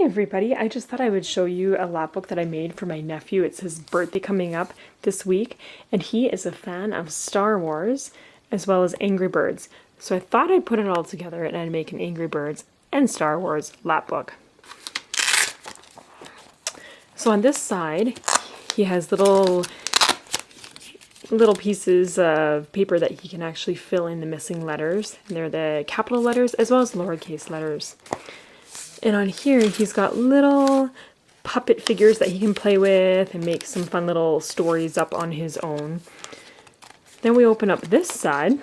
Everybody, I just thought I would show you a lapbook that I made for my nephew. It's his birthday coming up this week, and he is a fan of Star Wars as well as Angry Birds. So I thought I'd put it all together and I'd make an Angry Birds and Star Wars lapbook. So on this side, he has little pieces of paper that he can actually fill in the missing letters. And they're the capital letters as well as lowercase letters. And on here, he's got little puppet figures that he can play with and make some fun little stories up on his own. Then we open up this side.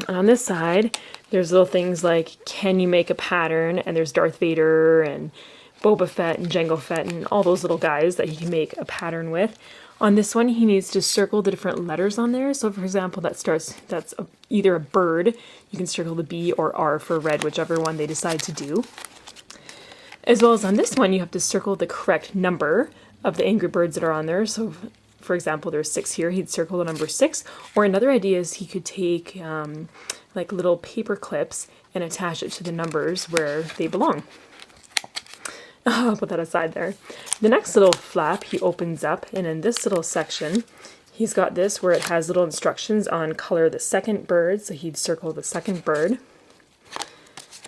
And on this side, there's little things like, can you make a pattern? And there's Darth Vader and Boba Fett and Jango Fett and all those little guys that he can make a pattern with. On this one, he needs to circle the different letters on there. So for example, that's either a bird. You can circle the B or R for red, whichever one they decide to do. As well as on this one, you have to circle the correct number of the Angry Birds that are on there. So, for example, there's 6 here. He'd circle the number 6. Or another idea is he could take like little paper clips and attach it to the numbers where they belong. I'll put that aside there. The next little flap he opens up, and in this little section, he's got this where it has little instructions on color the second bird. So he'd circle the second bird.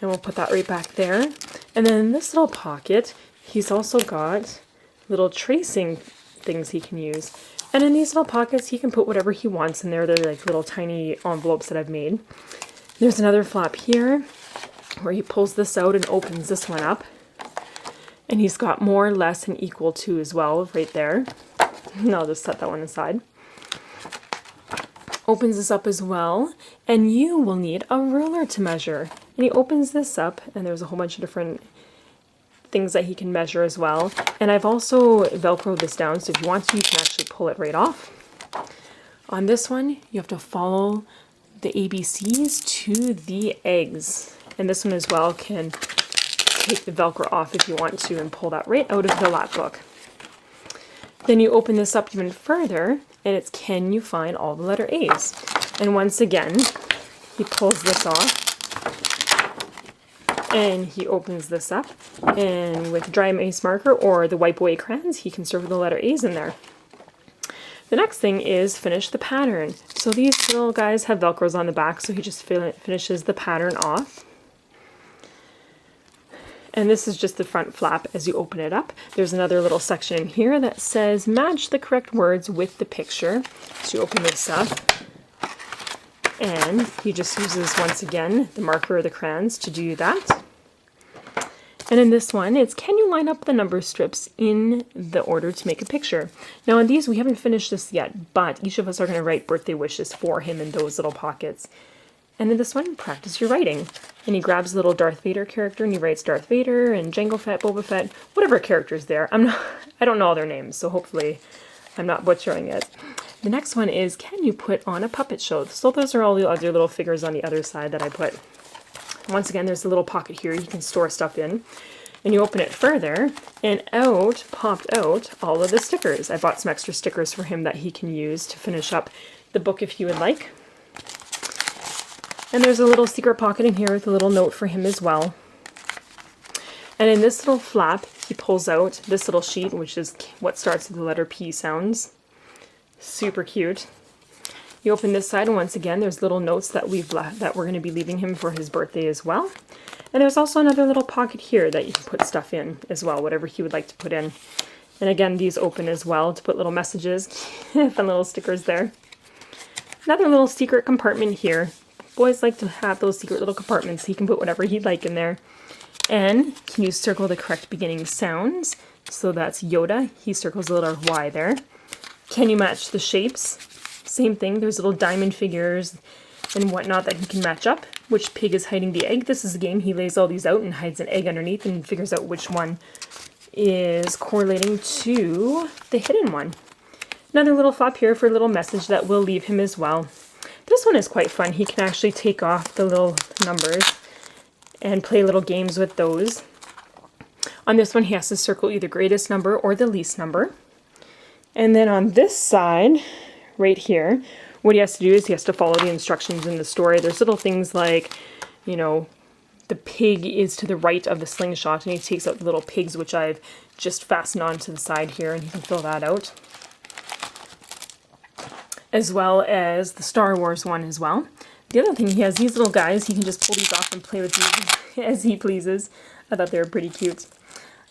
And we'll put that right back there. And then in this little pocket, he's also got little tracing things he can use. And in these little pockets, he can put whatever he wants in there. They're like little tiny envelopes that I've made. There's another flap here where he pulls this out and opens this one up. And he's got more, less, and equal to as well right there. And I'll just set that one aside. Opens this up as well, and you will need a ruler to measure. And he opens this up, and there's a whole bunch of different things that he can measure as well. And I've also Velcroed this down, so if you want to, you can actually pull it right off. On this one, you have to follow the ABCs to the eggs. And this one as well can take the Velcro off if you want to and pull that right out of the lapbook. Then you open this up even further, and it's can you find all the letter A's? And once again, he pulls this off, and he opens this up, and with dry erase marker or the wipe away crayons, he can circle the letter A's in there. The next thing is finish the pattern. So these little guys have Velcros on the back, so he just finishes the pattern off. And this is just the front flap as you open it up. There's another little section in here that says match the correct words with the picture. So you open this up, and he just uses, once again, the marker or the crayons to do that. And in this one, it's can you line up the number strips in the order to make a picture? Now on these, we haven't finished this yet, but each of us are going to write birthday wishes for him in those little pockets. And in this one, practice your writing. And he grabs a little Darth Vader character and he writes Darth Vader and Jango Fett, Boba Fett, whatever character's there. I don't know all their names, so hopefully I'm not butchering it. The next one is, can you put on a puppet show? So those are all the other little figures on the other side that I put. Once again, there's a little pocket here you can store stuff in. And you open it further, and out popped out all of the stickers. I bought some extra stickers for him that he can use to finish up the book if he would like. And there's a little secret pocket in here with a little note for him as well. And in this little flap, he pulls out this little sheet, which is what starts with the letter P sounds. Super cute. You open this side, and once again, there's little notes that we're going to be leaving him for his birthday as well. And there's also another little pocket here that you can put stuff in as well, whatever he would like to put in. And again, these open as well to put little messages. Fun little stickers there. Another little secret compartment here. Boys like to have those secret little compartments. He can put whatever he'd like in there. And can you circle the correct beginning sounds? So that's Yoda. He circles a little Y there. Can you match the shapes? Same thing. There's little diamond figures and whatnot that he can match up. Which pig is hiding the egg? This is a game. He lays all these out and hides an egg underneath and figures out which one is correlating to the hidden one. Another little flap here for a little message that we'll leave him as well. This one is quite fun. He can actually take off the little numbers and play little games with those. On this one, he has to circle either greatest number or the least number. And then on this side, right here, what he has to do is he has to follow the instructions in the story. There's little things like, you know, the pig is to the right of the slingshot, and he takes out the little pigs, which I've just fastened on to the side here, and you can fill that out. As well as the Star Wars one as well. The other thing, he has these little guys. He can just pull these off and play with these as he pleases. I thought they were pretty cute.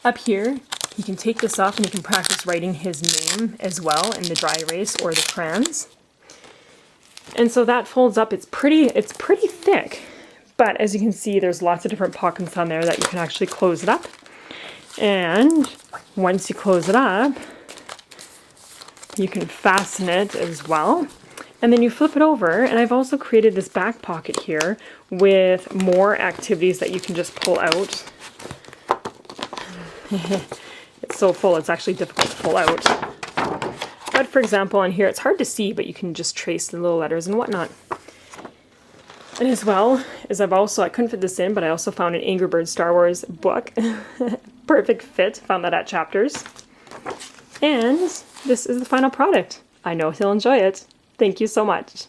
Up here, he can take this off and he can practice writing his name as well in the dry erase or the crayons. And so that folds up. It's pretty thick. But as you can see, there's lots of different pockets on there that you can actually close it up. And once you close it up, you can fasten it as well. And then you flip it over, and I've also created this back pocket here with more activities that you can just pull out. It's so full, it's actually difficult to pull out. But for example, on here, it's hard to see, but you can just trace the little letters and whatnot. And as well as I couldn't fit this in, but I also found an Angry Birds Star Wars book. Perfect fit, found that at Chapters. And this is the final product. I know he'll enjoy it. Thank you so much.